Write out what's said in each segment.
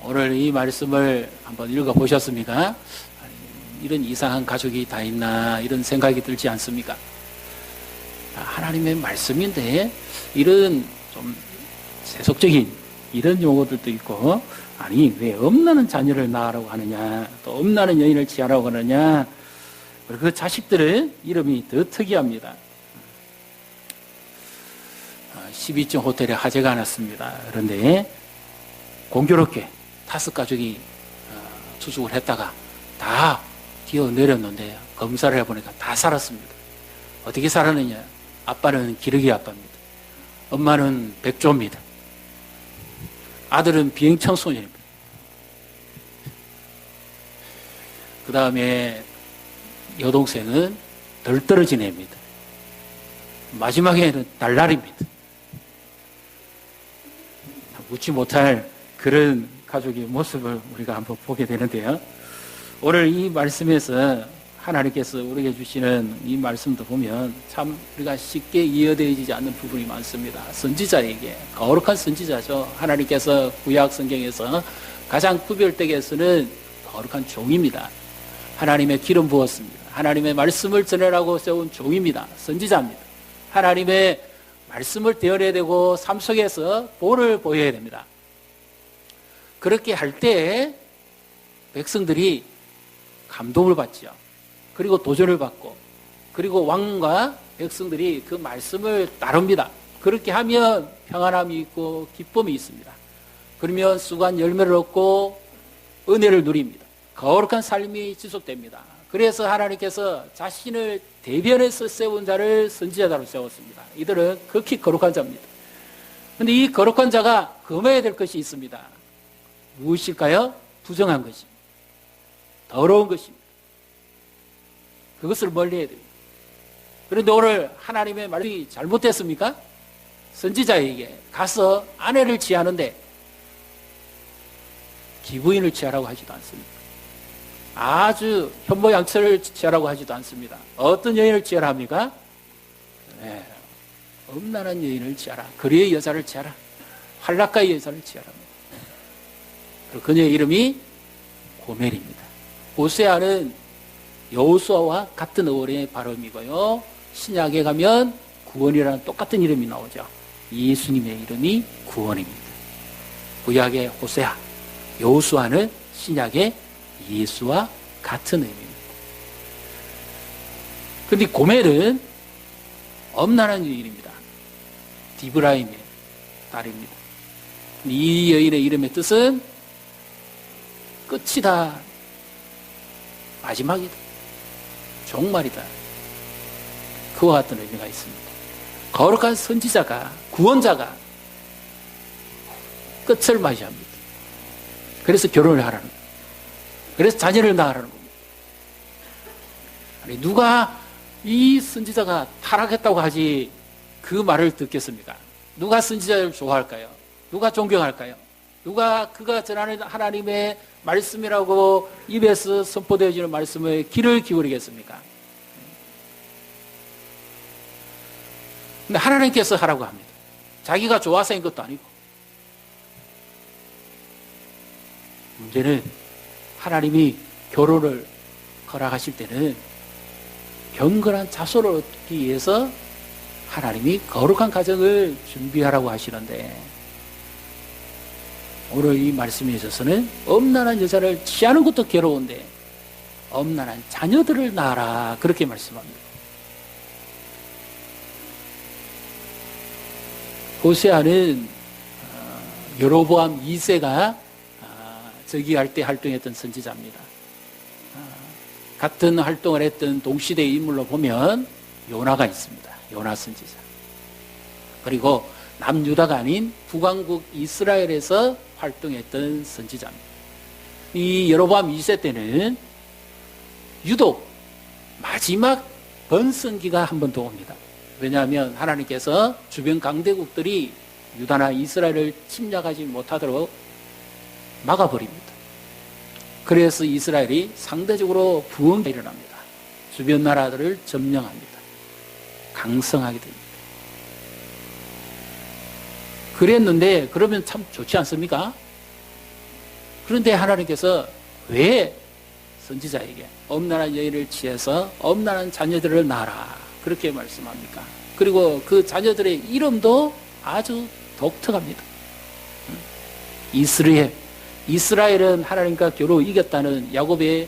오늘 이 말씀을 한번 읽어보셨습니까? 이런 이상한 가족이 다 있나 이런 생각이 들지 않습니까? 하나님의 말씀인데 이런 좀 세속적인 이런 용어들도 있고, 아니 왜 엄나는 자녀를 낳으라고 하느냐, 또 엄나는 여인을 취하라고 하느냐. 그 자식들의 이름이 더 특이합니다. 12층 호텔에 화재가 났습니다. 그런데 공교롭게 5가족이 투숙을 했다가 다 뛰어내렸는데 검사를 해보니까 다 살았습니다. 어떻게 살았느냐? 아빠는 기러기 아빠입니다. 엄마는 백조입니다. 아들은 비행청소년입니다. 그 다음에 여동생은 덜 떨어진 애입니다. 마지막에는 달달입니다. 묻지 못할 그런 가족의 모습을 우리가 한번 보게 되는데요. 오늘 이 말씀에서 하나님께서 우리에게 주시는 이 말씀도 보면 참 우리가 쉽게 이해되지 않는 부분이 많습니다. 선지자에게, 거룩한 선지자죠. 하나님께서 구약 성경에서 가장 구별되게 쓰는 거룩한 종입니다. 하나님의 기름 부었습니다. 하나님의 말씀을 전하라고 세운 종입니다. 선지자입니다. 하나님의 말씀을 대언해야 되고 삶 속에서 본을 보여야 됩니다. 그렇게 할 때 백성들이 감동을 받죠. 그리고 도전을 받고, 그리고 왕과 백성들이 그 말씀을 따릅니다. 그렇게 하면 평안함이 있고 기쁨이 있습니다. 그러면 수고한 열매를 얻고 은혜를 누립니다. 거룩한 삶이 지속됩니다. 그래서 하나님께서 자신을 대변해서 세운 자를 선지자로 세웠습니다. 이들은 극히 거룩한 자입니다. 그런데 이 거룩한 자가 금해야 될 것이 있습니다. 무엇일까요? 부정한 것입니다. 더러운 것입니다. 그것을 멀리해야 됩니다. 그런데 오늘 하나님의 말씀이 잘못됐습니까? 선지자에게 가서 아내를 취하는데 기부인을 취하라고 하지도 않습니다. 아주 현모양처를 취하라고 하지도 않습니다. 어떤 여인을 취하라 합니까? 네, 음란한 여인을 취하라. 거리의 여자를 취하라. 활락가의 여자를 취하라. 그리고 그녀의 이름이 고멜입니다. 호세아는 여호수아와 같은 어원의 발음이고요. 신약에 가면 구원이라는 똑같은 이름이 나오죠. 예수님의 이름이 구원입니다. 구약의 호세아, 여호수아는 신약의 예수와 같은 의미입니다. 그런데 고멜은 엄란한 여인입니다. 디브라임의 딸입니다. 이 여인의 이름의 뜻은 끝이다, 마지막이다, 종말이다, 그와 같은 의미가 있습니다. 거룩한 선지자가, 구원자가 끝을 맞이합니다. 그래서 결혼을 하라는 거예요. 그래서 자녀를 낳으라는 겁니다. 아니, 누가 이 선지자가 타락했다고 하지 그 말을 듣겠습니까? 누가 선지자를 좋아할까요? 누가 존경할까요? 누가 그가 전하는 하나님의 말씀이라고 입에서 선포되어지는 말씀에 귀를 기울이겠습니까? 근데 하나님께서 하라고 합니다. 자기가 좋아서 한 것도 아니고. 문제는 하나님이 결혼을 허락하실 때는 경건한 자손을 얻기 위해서 하나님이 거룩한 가정을 준비하라고 하시는데, 오늘 이 말씀에 있어서는 엄란한 여자를 취하는 것도 괴로운데 엄란한 자녀들을 낳아라, 그렇게 말씀합니다. 호세아는 여로보암 2세가 즉위할 때 활동했던 선지자입니다. 같은 활동을 했던 동시대의 인물로 보면 요나가 있습니다. 요나 선지자. 그리고 남유다가 아닌 북왕국 이스라엘에서 활동했던 선지자입니다. 이 여로보암 2세 때는 유독 마지막 번성기가 한 번 더 옵니다. 왜냐하면 하나님께서 주변 강대국들이 유다나 이스라엘을 침략하지 못하도록 막아버립니다. 그래서 이스라엘이 상대적으로 부흥이 일어납니다. 주변 나라들을 점령합니다. 강성하게 됩니다. 그랬는데 그러면 참 좋지 않습니까? 그런데 하나님께서 왜 선지자에게 엄란한 여인을 취해서 엄란한 자녀들을 낳아라 그렇게 말씀합니까? 그리고 그 자녀들의 이름도 아주 독특합니다. 이스라엘은 하나님과 겨루 이겼다는 야곱의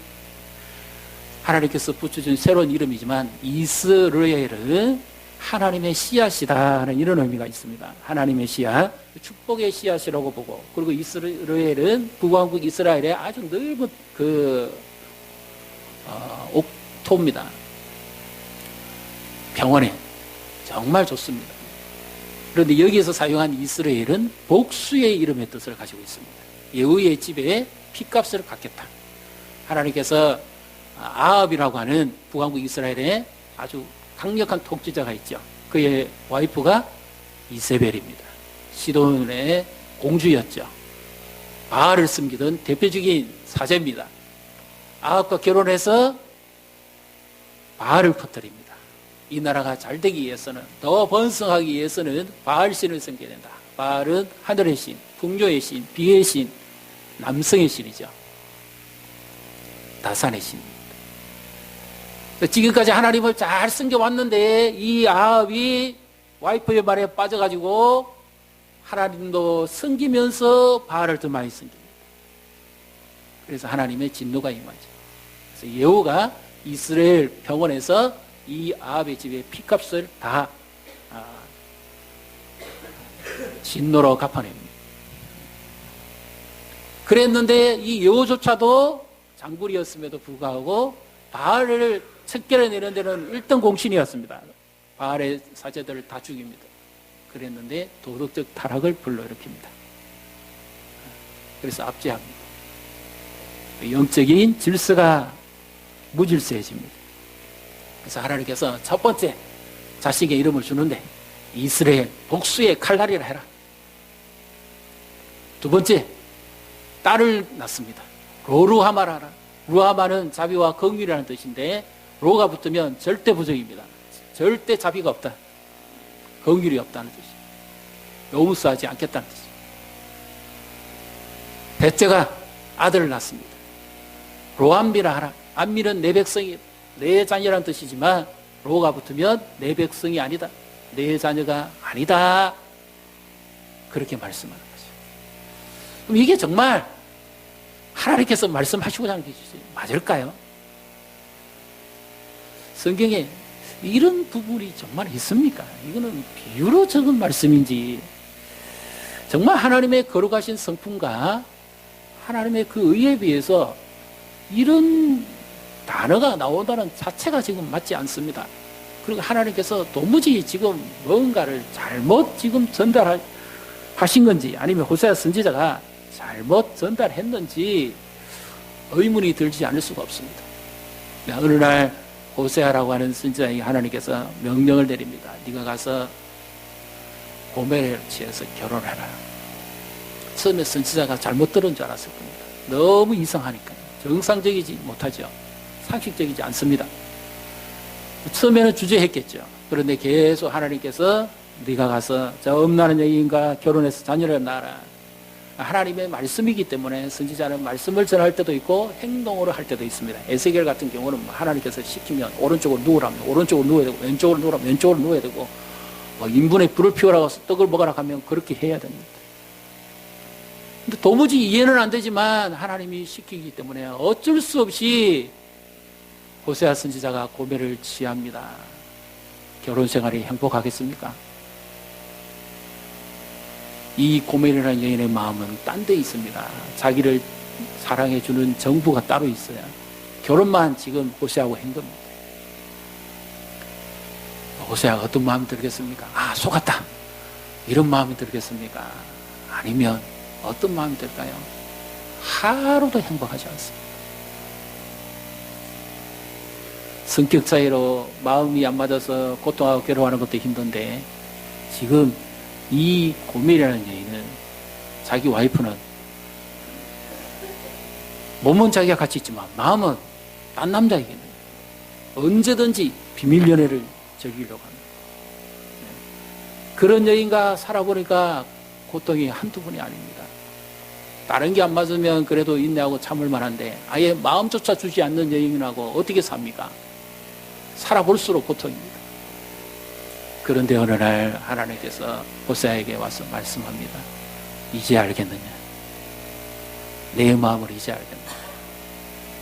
하나님께서 붙여준 새로운 이름이지만 이스라엘은 하나님의 씨앗이다는 이런 의미가 있습니다. 하나님의 씨앗, 축복의 씨앗이라고 보고, 그리고 이스라엘은 북왕국 이스라엘의 아주 넓은 옥토입니다. 병원에 정말 좋습니다. 그런데 여기에서 사용한 이스라엘은 복수의 이름의 뜻을 가지고 있습니다. 여호와의 집에 핏값을 갚겠다. 하나님께서 아합이라고 하는 북왕국 이스라엘에 아주 강력한 통치자가 있죠. 그의 와이프가 이세벨입니다. 시돈의 공주였죠. 바알을 섬기던 대표적인 사제입니다. 아합과 결혼해서 바알을 퍼뜨립니다. 이 나라가 잘 되기 위해서는, 더 번성하기 위해서는 바알 신을 섬겨야 된다. 바알은 하늘의 신, 풍요의 신, 비의 신, 남성의 신이죠. 다산의 신입니다. 지금까지 하나님을 잘 섬겨왔는데 이 아합이 와이프의 말에 빠져가지고 하나님도 섬기면서 바알을 더 많이 섬깁니다. 그래서 하나님의 진노가 임하죠. 그래서 여호와가 이스라엘 병원에서 이 아합의 집에 핏값을 다 진노로 갚아냅니다. 그랬는데 이 여호조차도 장군이었음에도 불구하고 바알을 척결해내는 데는 1등 공신이었습니다. 바알의 사제들을 다 죽입니다. 그랬는데 도덕적 타락을 불러일으킵니다. 그래서 압제합니다. 영적인 질서가 무질서해집니다. 그래서 하나님께서 첫 번째 자식의 이름을 주는데 이스라엘 복수의 칼날이라 해라. 두 번째 딸을 낳습니다. 로루하마라라. 루하마는 자비와 긍휼이라는 뜻인데 로가 붙으면 절대 부정입니다. 절대 자비가 없다. 긍휼이 없다는 뜻이에요. 요무스하지 않겠다는 뜻이에요. 벳제가 아들을 낳습니다. 로암비라 하라. 암밀은 내 백성이, 내 자녀라는 뜻이지만 로가 붙으면 내 백성이 아니다. 내 자녀가 아니다. 그렇게 말씀하는 거죠. 그럼 이게 정말 하나님께서 말씀하시고자 하는 게 맞을까요? 성경에 이런 부분이 정말 있습니까? 이거는 비유로 적은 말씀인지 정말 하나님의 거룩하신 성품과 하나님의 그 의에 비해서 이런 단어가 나온다는 자체가 지금 맞지 않습니다. 그리고 하나님께서 도무지 지금 뭔가를 잘못 지금 전달하신 건지 아니면 호세아 선지자가 잘못 전달했는지 의문이 들지 않을 수가 없습니다. 어느 날 호세아라고 하는 선지자에게 하나님께서 명령을 내립니다. 네가 가서 고멜을 취해서 결혼해라. 처음에 선지자가 잘못 들은 줄 알았을 겁니다. 너무 이상하니까 정상적이지 못하죠. 상식적이지 않습니다. 처음에는 주저했겠죠. 그런데 계속 하나님께서 네가 가서 저 엄나는 여인과 결혼해서 자녀를 낳아라. 하나님의 말씀이기 때문에 선지자는 말씀을 전할 때도 있고 행동으로 할 때도 있습니다. 에스겔 같은 경우는 하나님께서 시키면 오른쪽으로 누우라면 오른쪽으로 누워야 되고 왼쪽으로 누우라면 왼쪽으로 누워야 되고 인분에 불을 피우라고 떡을 먹으라 하면 그렇게 해야 됩니다. 근데 도무지 이해는 안 되지만 하나님이 시키기 때문에 어쩔 수 없이 호세아 선지자가 고멜을 취합니다. 결혼 생활이 행복하겠습니까? 이 고멜이라는 여인의 마음은 딴 데 있습니다. 자기를 사랑해주는 정부가 따로 있어요. 결혼만 지금 호세아하고 한 겁니다. 호세아가 어떤 마음이 들겠습니까? 아, 속았다. 이런 마음이 들겠습니까? 아니면 어떤 마음이 들까요? 하루도 행복하지 않습니다. 성격 차이로 마음이 안 맞아서 고통하고 괴로워하는 것도 힘든데 지금 이 고멜이라는 여인은 자기 와이프는 몸은 자기가 같이 있지만 마음은 딴 남자에게는 언제든지 비밀 연애를 즐기려고 합니다. 그런 여인과 살아보니까 고통이 한두 번이 아닙니다. 다른 게 안 맞으면 그래도 인내하고 참을 만한데 아예 마음조차 주지 않는 여인하고 어떻게 삽니까? 살아볼수록 고통입니다. 그런데 어느 날 하나님께서 호세아에게 와서 말씀합니다. 이제 알겠느냐? 내 마음을 이제 알겠느냐?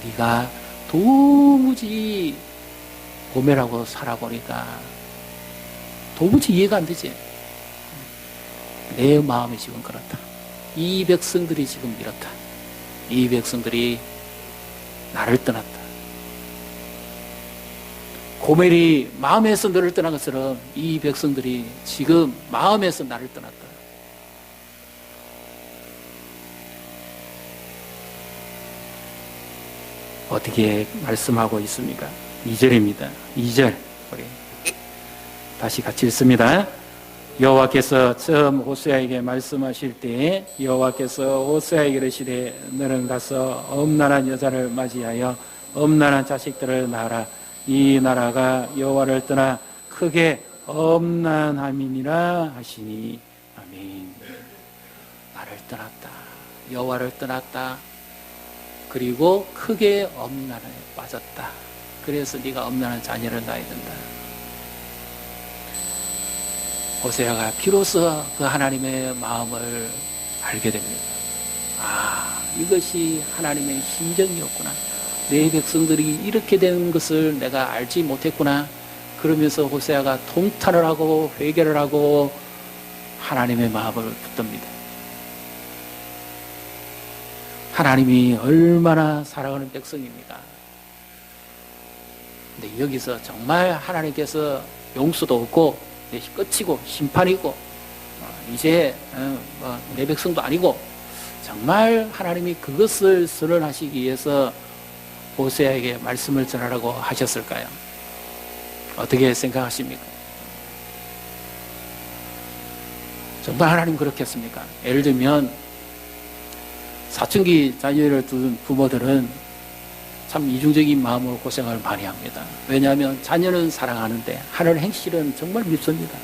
네가 도무지 고멜하고 살아보니까 도무지 이해가 안 되지. 내 마음이 지금 그렇다. 이 백성들이 지금 이렇다. 이 백성들이 나를 떠났다. 고멜이 마음에서 너를 떠난 것처럼 이 백성들이 지금 마음에서 나를 떠났다. 어떻게 말씀하고 있습니까? 2절입니다. 2절 우리 다시 같이 읽습니다. 여호와께서 처음 호세아에게 말씀하실 때 여호와께서 호세아에게 이르시되 너는 가서 엄난한 여자를 맞이하여 엄난한 자식들을 낳아라. 이 나라가 여호와를 떠나 크게 엄난함이니라 하시니 아멘. 나를 떠났다. 여호와를 떠났다. 그리고 크게 엄난에 빠졌다. 그래서 네가 엄난한 자녀를 낳아야 된다. 호세아가 비로소 그 하나님의 마음을 알게 됩니다. 아, 이것이 하나님의 심정이었구나. 내 백성들이 이렇게 된 것을 내가 알지 못했구나. 그러면서 호세아가 통탄을 하고 회개를 하고 하나님의 마음을 붙듭니다. 하나님이 얼마나 사랑하는 백성입니까? 근데 여기서 정말 하나님께서 용서도 없고 끝이고 심판이고 이제 내 백성도 아니고 정말 하나님이 그것을 선언하시기 위해서 호세아에게 말씀을 전하라고 하셨을까요? 어떻게 생각하십니까? 정말 하나님 그렇겠습니까? 예를 들면 사춘기 자녀를 둔 부모들은 참 이중적인 마음으로 고생을 많이 합니다. 왜냐하면 자녀는 사랑하는데 하는 행실은 정말 밉습니다.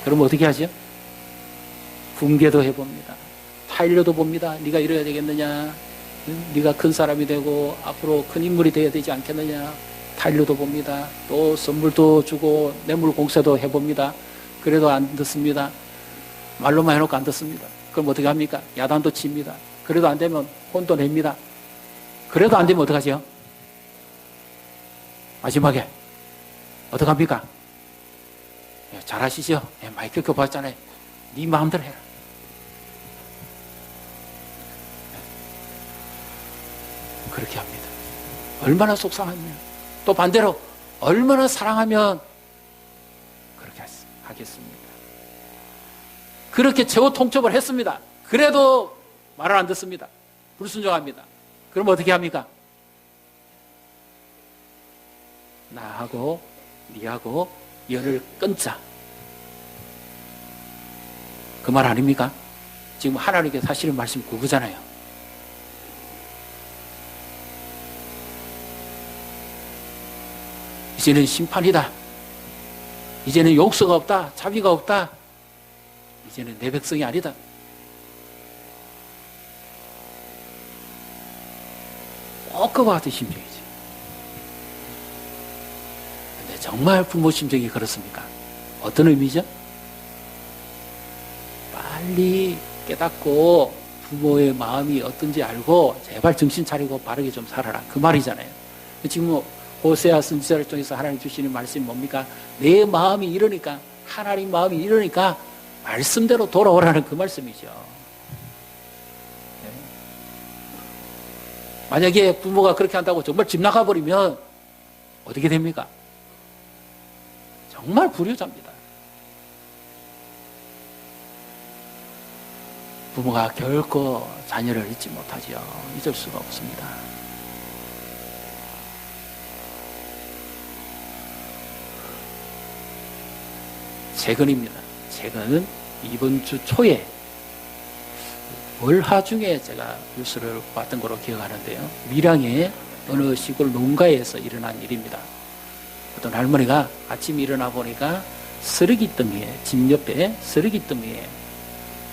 그럼 어떻게 하죠? 훈계도 해봅니다. 타일러도 봅니다. 네가 이래야 되겠느냐? 네가 큰 사람이 되고 앞으로 큰 인물이 되어야 되지 않겠느냐? 타일러도 봅니다. 또 선물도 주고 뇌물 공세도 해봅니다. 그래도 안 듣습니다. 말로만 해놓고 안 듣습니다. 그럼 어떻게 합니까? 야단도 칩니다. 그래도 안 되면 혼도 냅니다. 그래도 안 되면 어떡하죠? 마지막에 어떡합니까? 잘 하시죠? 많이 겪어봤잖아요. 네 마음대로 해라. 그렇게 합니다. 얼마나 속상하면 또 반대로 얼마나 사랑하면 그렇게 하겠습니까? 그렇게 최후 통첩을 했습니다. 그래도 말을 안 듣습니다. 불순종합니다. 그럼 어떻게 합니까? 나하고 니하고 열을 끊자. 그 말 아닙니까? 지금 하나님께 사실은 말씀 그거잖아요. 이제는 심판이다. 이제는 용서가 없다. 자비가 없다. 이제는 내 백성이 아니다. 꼭 그와 같은 심정이지. 근데 정말 부모 심정이 그렇습니까? 어떤 의미죠? 빨리 깨닫고 부모의 마음이 어떤지 알고 제발 정신 차리고 바르게 좀 살아라. 그 말이잖아요. 지금 호세아 선지자를 통해서 하나님 주시는 말씀이 뭡니까? 내 마음이 이러니까, 하나님 마음이 이러니까 말씀대로 돌아오라는 그 말씀이죠. 만약에 부모가 그렇게 한다고 정말 집 나가버리면 어떻게 됩니까? 정말 불효자입니다. 부모가 결코 자녀를 잊지 못하지요. 잊을 수가 없습니다. 최근입니다. 최근 이번 주 초에 월하 중에 제가 뉴스를 봤던 걸로 기억하는데요. 밀양의 어느 시골 농가에서 일어난 일입니다. 어떤 할머니가 아침에 일어나 보니까 쓰레기더미에, 집 옆에 쓰레기더미에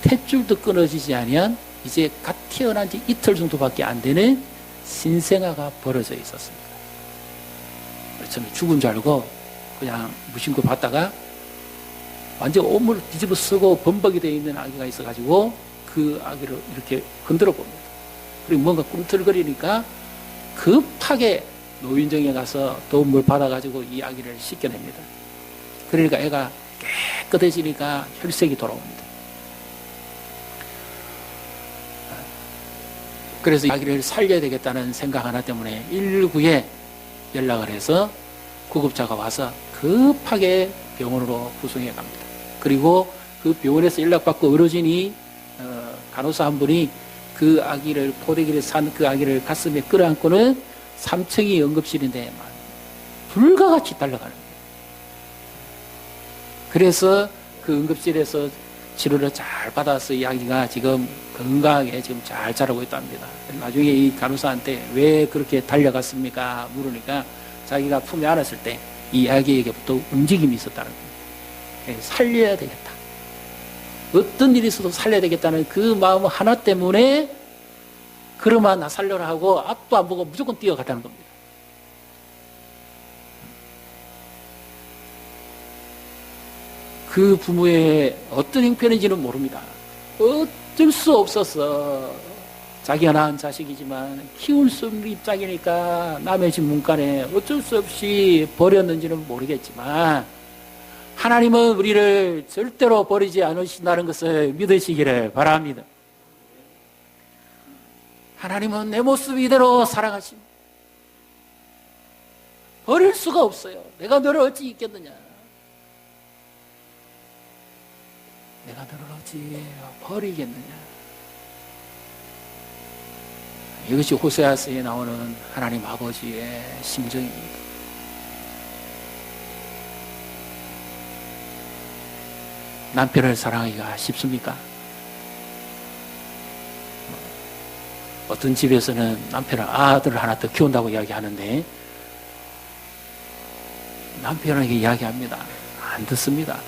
탯줄도 끊어지지 아니한 이제 갓 태어난 지 이틀 정도밖에 안 되는 신생아가 벌어져 있었습니다. 저는 죽은 줄 알고 그냥 무심코 봤다가 완전 온몸을 뒤집어 쓰고 범벅이 되어 있는 아기가 있어가지고 그 아기를 이렇게 흔들어 봅니다. 그리고 뭔가 꿈틀거리니까 급하게 노인정에 가서 도움을 받아가지고 이 아기를 씻겨냅니다. 그러니까 애가 깨끗해지니까 혈색이 돌아옵니다. 그래서 이 아기를 살려야 되겠다는 생각 하나 때문에 119에 연락을 해서 구급차가 와서 급하게 병원으로 구송해 갑니다. 그리고 그 병원에서 연락받고 의료진이 간호사 한 분이 그 아기를 포대기를 산 그 아기를 가슴에 끌어안고는 3층이 응급실인데 불가같이 달려가는 거예요. 그래서 그 응급실에서 치료를 잘 받아서 이 아기가 지금 건강하게 지금 잘 자라고 있답니다. 나중에 이 간호사한테 왜 그렇게 달려갔습니까? 물으니까 자기가 품에 안았을 때 이 아기에게부터 움직임이 있었다는 거예요. 살려야 되겠다. 어떤 일이 있어도 살려야 되겠다는 그 마음 하나 때문에 그러면 나 살려라 하고 앞도 안 보고 무조건 뛰어갔다는 겁니다. 그 부모의 어떤 형편인지는 모릅니다. 어쩔 수 없어서 자기가 낳은 자식이지만 키울 수 없는 입장이니까 남의 집 문간에 어쩔 수 없이 버렸는지는 모르겠지만 하나님은 우리를 절대로 버리지 않으신다는 것을 믿으시기를 바랍니다. 하나님은 내 모습 이대로 사랑하십니다. 버릴 수가 없어요. 내가 너를 어찌 잊겠느냐. 내가 너를 어찌 버리겠느냐. 이것이 호세아서에 나오는 하나님 아버지의 심정입니다. 남편을 사랑하기가 쉽습니까? 어떤 집에서는 남편은 아들을 하나 더 키운다고 이야기하는데 남편에게 이야기합니다. 안 듣습니다.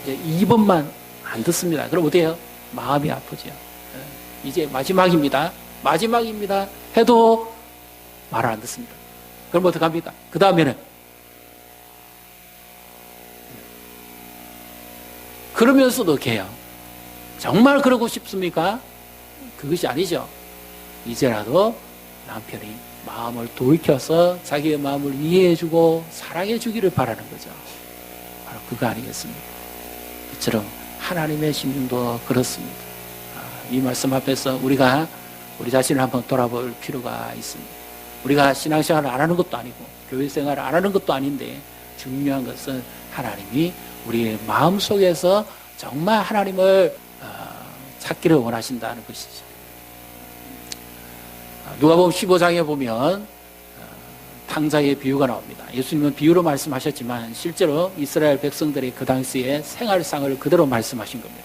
이제 2번만 안 듣습니다. 그럼 어때요? 마음이 아프죠. 이제 마지막입니다. 마지막입니다. 해도 말을 안 듣습니다. 그럼 어떡합니까? 그 다음에는 그러면서도 개요. 정말 그러고 싶습니까? 그것이 아니죠. 이제라도 남편이 마음을 돌이켜서 자기의 마음을 이해해주고 사랑해주기를 바라는 거죠. 바로 그거 아니겠습니까? 이처럼 하나님의 심정도 그렇습니다. 이 말씀 앞에서 우리가 우리 자신을 한번 돌아볼 필요가 있습니다. 우리가 신앙생활을 안 하는 것도 아니고 교회생활을 안 하는 것도 아닌데 중요한 것은 하나님이 우리의 마음속에서 정말 하나님을 찾기를 원하신다는 것이죠. 누가복음 15장에 보면 탕자의 비유가 나옵니다. 예수님은 비유로 말씀하셨지만 실제로 이스라엘 백성들이 그 당시에 생활상을 그대로 말씀하신 겁니다.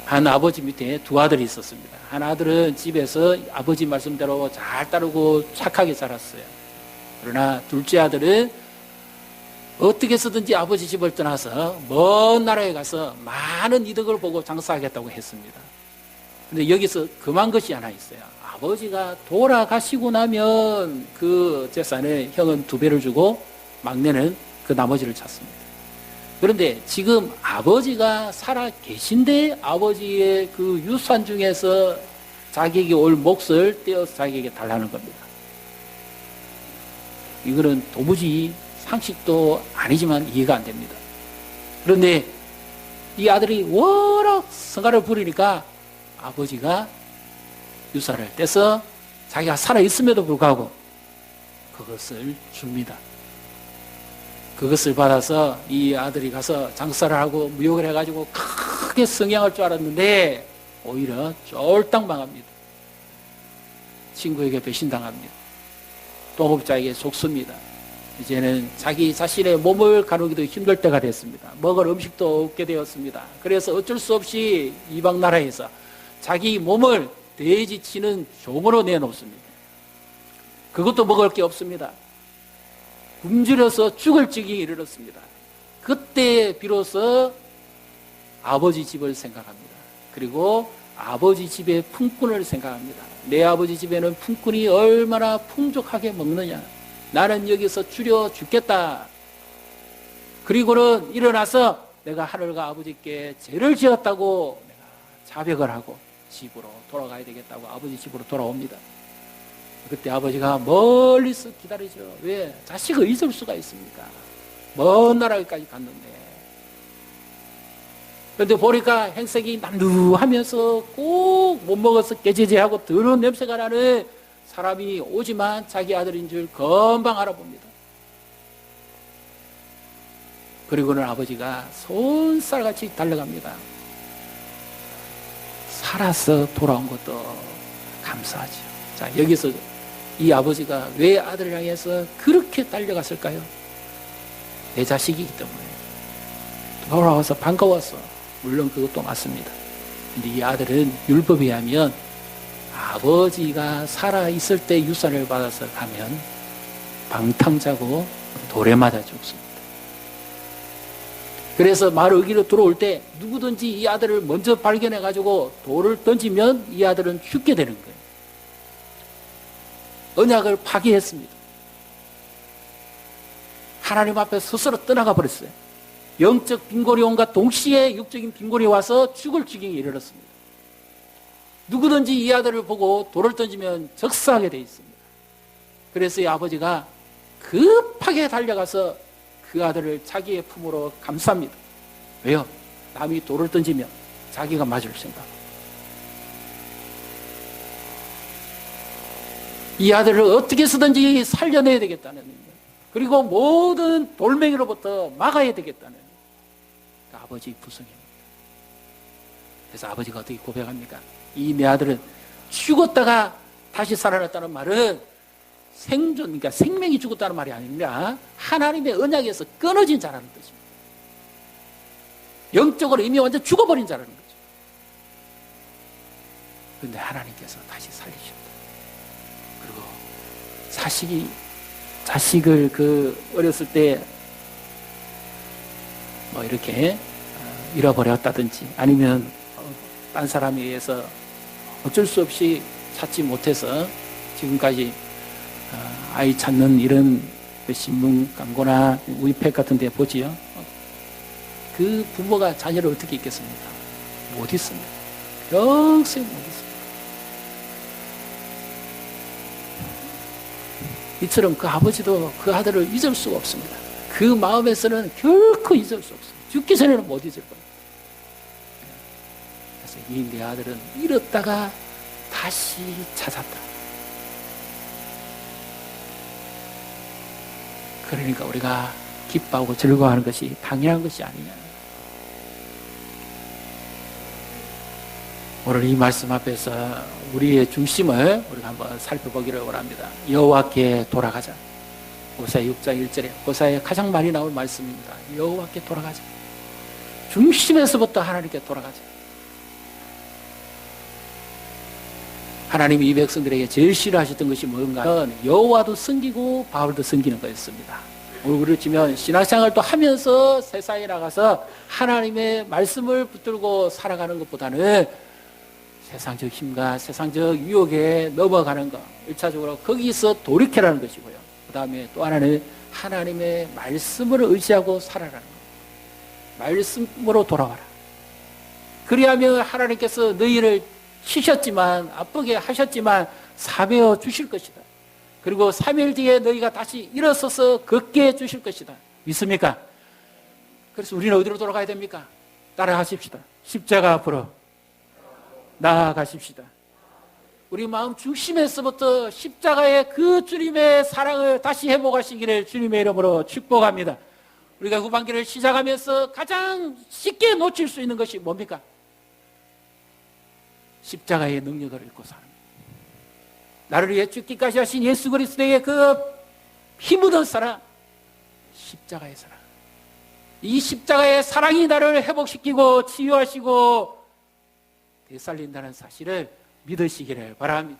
한 아버지 밑에 두 아들이 있었습니다. 한 아들은 집에서 아버지 말씀대로 잘 따르고 착하게 자랐어요. 그러나 둘째 아들은 어떻게 해서든지 아버지 집을 떠나서 먼 나라에 가서 많은 이득을 보고 장사하겠다고 했습니다. 근데 여기서 금한 것이 하나 있어요. 아버지가 돌아가시고 나면 그 재산을 형은 2배를 주고 막내는 그 나머지를 찾습니다. 그런데 지금 아버지가 살아 계신데 아버지의 그 유산 중에서 자기에게 올 몫을 떼어서 자기에게 달라는 겁니다. 이거는 도무지 상식도 아니지만 이해가 안 됩니다. 그런데 이 아들이 워낙 성가를 부리니까 아버지가 유산을 떼서 자기가 살아있음에도 불구하고 그것을 줍니다. 그것을 받아서 이 아들이 가서 장사를 하고 무역을 해가지고 크게 성장할 줄 알았는데 오히려 쫄딱 망합니다. 친구에게 배신당합니다. 동업자에게 속습니다. 이제는 자기 자신의 몸을 가누기도 힘들 때가 됐습니다. 먹을 음식도 없게 되었습니다. 그래서 어쩔 수 없이 이방 나라에서 자기 몸을 돼지 치는 종으로 내놓습니다. 그것도 먹을 게 없습니다. 굶주려서 죽을 지경에 이르렀습니다. 그때 비로소 아버지 집을 생각합니다. 그리고 아버지 집의 품꾼을 생각합니다. 내 아버지 집에는 품꾼이 얼마나 풍족하게 먹느냐. 나는 여기서 줄여 죽겠다. 그리고는 일어나서 내가 하늘과 아버지께 죄를 지었다고 내가 자백을 하고 집으로 돌아가야 되겠다고 아버지 집으로 돌아옵니다. 그때 아버지가 멀리서 기다리죠. 왜? 자식을 잊을 수가 있습니까? 먼 나라까지 갔는데. 그런데 보니까 행색이 남루하면서 꼭 못 먹어서 깨지지하고 더러운 냄새가 나는 사람이 오지만 자기 아들인 줄 금방 알아봅니다. 그리고는 아버지가 손살같이 달려갑니다. 살아서 돌아온 것도 감사하죠. 자, 여기서 이 아버지가 왜 아들을 향해서 그렇게 달려갔을까요? 내 자식이기 때문에. 돌아와서 반가웠어. 물론 그것도 맞습니다. 근데 이 아들은 율법에 의하면 아버지가 살아있을 때 유산을 받아서 가면 방탕자고 돌에 맞아 죽습니다. 그래서 말 어기로 들어올 때 누구든지 이 아들을 먼저 발견해가지고 돌을 던지면 이 아들은 죽게 되는 거예요. 언약을 파기했습니다. 하나님 앞에 스스로 떠나가 버렸어요. 영적 빈곤이 온과 동시에 육적인 빈곤이 와서 죽을 지경에 이르렀습니다. 누구든지 이 아들을 보고 돌을 던지면 적사하게 되어 있습니다. 그래서 이 아버지가 급하게 달려가서 그 아들을 자기의 품으로 감쌉니다. 왜요? 남이 돌을 던지면 자기가 맞을 생각. 이 아들을 어떻게 해서든지 살려내야 되겠다는 의미. 그리고 모든 돌멩이로부터 막아야 되겠다는 그 아버지의 부성입니다. 그래서 아버지가 어떻게 고백합니까? 이 내 아들은 죽었다가 다시 살아났다는 말은 생존, 그러니까 생명이 죽었다는 말이 아니라 하나님의 언약에서 끊어진 자라는 뜻입니다. 영적으로 이미 완전 죽어버린 자라는 거죠. 그런데 하나님께서 다시 살리셨다. 그리고 자식을 어렸을 때 뭐 이렇게 잃어버렸다든지 아니면 딴 사람에 의해서 어쩔 수 없이 찾지 못해서 지금까지 아이 찾는 이런 신문 광고나 우이팩 같은 데 보지요. 그 부모가 자녀를 어떻게 있겠습니까? 못 있습니다. 평생 못 있습니다. 이처럼 그 아버지도 그 아들을 잊을 수가 없습니다. 그 마음에서는 결코 잊을 수 없습니다. 죽기 전에는 못 잊을 겁니다. 그래서 이 내 아들은 잃었다가 다시 찾았다. 그러니까 우리가 기뻐하고 즐거워하는 것이 당연한 것이 아니냐. 오늘 이 말씀 앞에서 우리의 중심을 우리가 한번 살펴보기를 원합니다. 여호와께 돌아가자. 호세아 6장 1절에 호세아의 가장 많이 나올 말씀입니다. 여호와께 돌아가자. 중심에서부터 하나님께 돌아가자. 하나님이 이 백성들에게 제일 싫어하셨던 것이 뭔가? 여호와도 섬기고 바알도 섬기는 거였습니다. 우리를 치면 신앙생활도 하면서 세상에 나가서 하나님의 말씀을 붙들고 살아가는 것보다는 세상적 힘과 세상적 유혹에 넘어가는 것, 1차적으로 거기서 돌이켜라는 것이고요. 그 다음에 또 하나는 하나님의 말씀을 의지하고 살아라는 것. 말씀으로 돌아와라. 그리하면 하나님께서 너희를 치셨지만, 아프게 하셨지만 사매어 주실 것이다. 그리고 3일 뒤에 너희가 다시 일어서서 걷게 해주실 것이다. 믿습니까? 그래서 우리는 어디로 돌아가야 됩니까? 따라하십시다. 십자가 앞으로 나아가십시다. 우리 마음 중심에서부터 십자가의 그 주님의 사랑을 다시 회복하시기를 주님의 이름으로 축복합니다. 우리가 후반기를 시작하면서 가장 쉽게 놓칠 수 있는 것이 뭡니까? 십자가의 능력을 읽고 사는 것. 나를 위해 죽기까지 하신 예수 그리스도의 그 힘묻은 사랑, 십자가의 사랑. 이 십자가의 사랑이 나를 회복시키고 치유하시고 되살린다는 사실을 믿으시기를 바랍니다.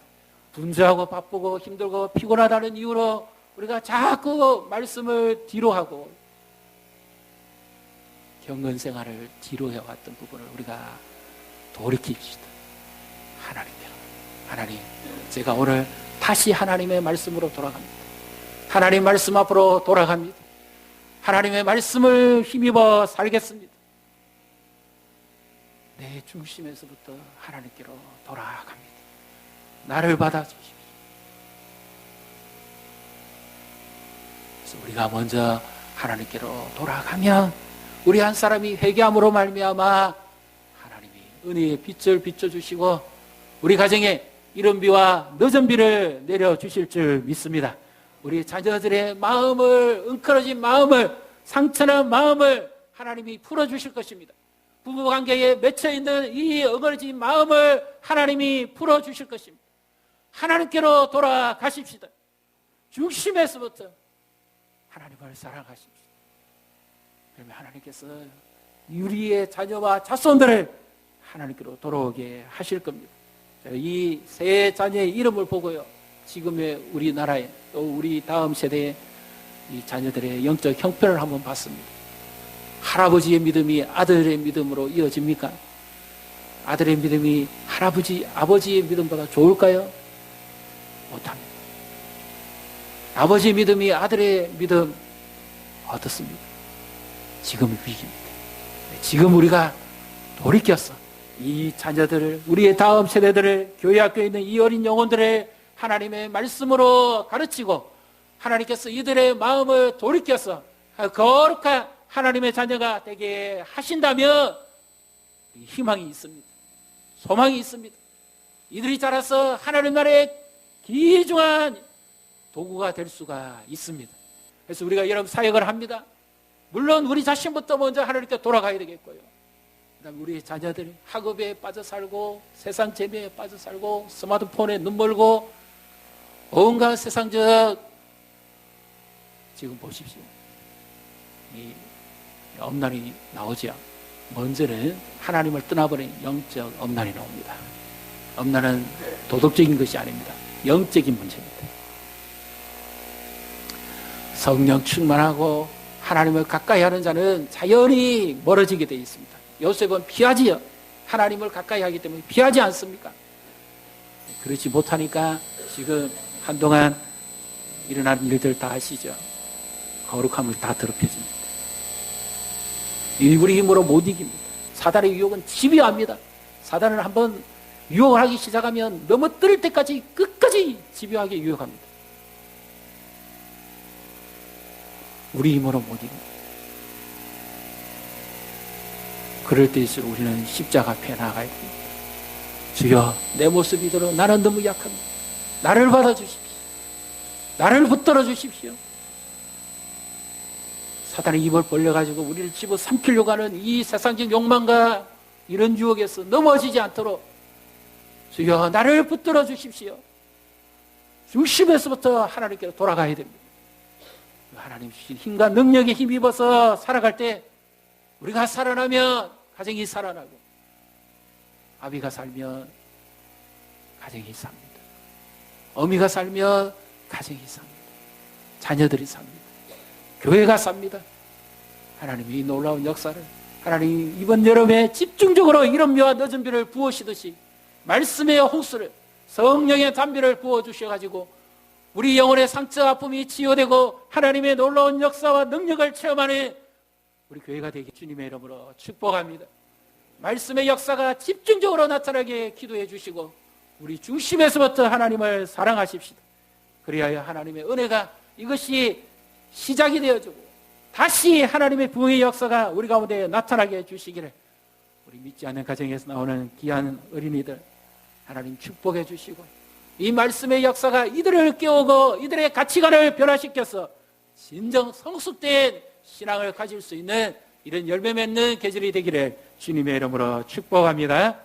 분주하고 바쁘고 힘들고 피곤하다는 이유로 우리가 자꾸 말씀을 뒤로하고 경건 생활을 뒤로 해왔던 부분을 우리가 돌이킵시다. 하나님께로. 하나님, 제가 오늘 다시 하나님의 말씀으로 돌아갑니다. 하나님 말씀 앞으로 돌아갑니다. 하나님의 말씀을 힘입어 살겠습니다. 내 중심에서부터 하나님께로 돌아갑니다. 나를 받아주십시오. 그래서 우리가 먼저 하나님께로 돌아가면 우리 한 사람이 회개함으로 말미암아 하나님이 은혜의 빛을 비춰주시고 우리 가정에 이른 비와 늦은 비를 내려주실 줄 믿습니다. 우리 자녀들의 마음을, 엉클어진 마음을, 상처난 마음을 하나님이 풀어주실 것입니다. 부부관계에 맺혀있는 이 엉클어진 마음을 하나님이 풀어주실 것입니다. 하나님께로 돌아가십시다. 중심에서부터 하나님을 사랑하십시다. 그러면 하나님께서 우리의 자녀와 자손들을 하나님께로 돌아오게 하실 겁니다. 이 세 자녀의 이름을 보고요, 지금의 우리나라에 또 우리 다음 세대의 이 자녀들의 영적 형편을 한번 봤습니다. 할아버지의 믿음이 아들의 믿음으로 이어집니까? 아들의 믿음이 아버지의 믿음보다 좋을까요? 못합니다. 아버지의 믿음이 아들의 믿음 어떻습니까? 지금은 위기입니다. 지금 우리가 돌이켜서 이 자녀들을, 우리의 다음 세대들을, 교회 학교에 있는 이 어린 영혼들을 하나님의 말씀으로 가르치고 하나님께서 이들의 마음을 돌이켜서 거룩한 하나님의 자녀가 되게 하신다면 희망이 있습니다. 소망이 있습니다. 이들이 자라서 하나님 나라의 귀중한 도구가 될 수가 있습니다. 그래서 우리가 여러분 사역을 합니다. 물론 우리 자신부터 먼저 하나님께 돌아가야 되겠고요. 그다음 우리 자녀들 학업에 빠져 살고 세상 재미에 빠져 살고 스마트폰에 눈 멀고 온갖 세상적, 지금 보십시오. 이 엄난이 나오죠. 먼저는 하나님을 떠나버린 영적 엄난이 나옵니다. 엄난은 도덕적인 것이 아닙니다. 영적인 문제입니다. 성령 충만하고 하나님을 가까이 하는 자는 자연히 멀어지게 되어 있습니다. 요셉은 피하지요. 하나님을 가까이 하기 때문에 피하지 않습니까? 그렇지 못하니까 지금 한동안 일어난 일들 다 아시죠? 거룩함을 다 더럽혀집니다. 우리 힘으로 못 이깁니다. 사단의 유혹은 집요합니다. 사단은 한번 유혹을 하기 시작하면 넘어뜨릴 때까지 끝까지 집요하게 유혹합니다. 우리 힘으로 못 이깁니다. 그럴 때일수록 우리는 십자가 앞에 나아가야 됩니다. 주여, 내 모습 이대로 나는 너무 약합니다. 나를 받아주십시오. 나를 붙들어 주십시오. 사단의 입을 벌려가지고 우리를 집어삼키려고 하는 이 세상적 욕망과 이런 유혹에서 넘어지지 않도록 주여, 나를 붙들어 주십시오. 중심에서부터 하나님께로 돌아가야 됩니다. 하나님 주신 힘과 능력에 힘입어서 살아갈 때 우리가 살아나면 가정이 살아나고, 아비가 살면 가정이 삽니다. 어미가 살면 가정이 삽니다. 자녀들이 삽니다. 교회가 삽니다. 하나님이 이 놀라운 역사를, 하나님이 이번 여름에 집중적으로 이른 비와 늦은 비를 부으시듯이 말씀의 홍수를, 성령의 담비를 부어주셔가지고 우리 영혼의 상처 아픔이 치유되고 하나님의 놀라운 역사와 능력을 체험하는 우리 교회가 되기 주님의 이름으로 축복합니다. 말씀의 역사가 집중적으로 나타나게 기도해 주시고 우리 중심에서부터 하나님을 사랑하십시다. 그리하여 하나님의 은혜가 이것이 시작이 되어지고 다시 하나님의 부흥의 역사가 우리 가운데 나타나게 해주시기를, 우리 믿지 않는 가정에서 나오는 귀한 어린이들 하나님 축복해 주시고 이 말씀의 역사가 이들을 깨우고 이들의 가치관을 변화시켜서 진정 성숙된 신앙을 가질 수 있는 이런 열매 맺는 계절이 되기를 주님의 이름으로 축복합니다.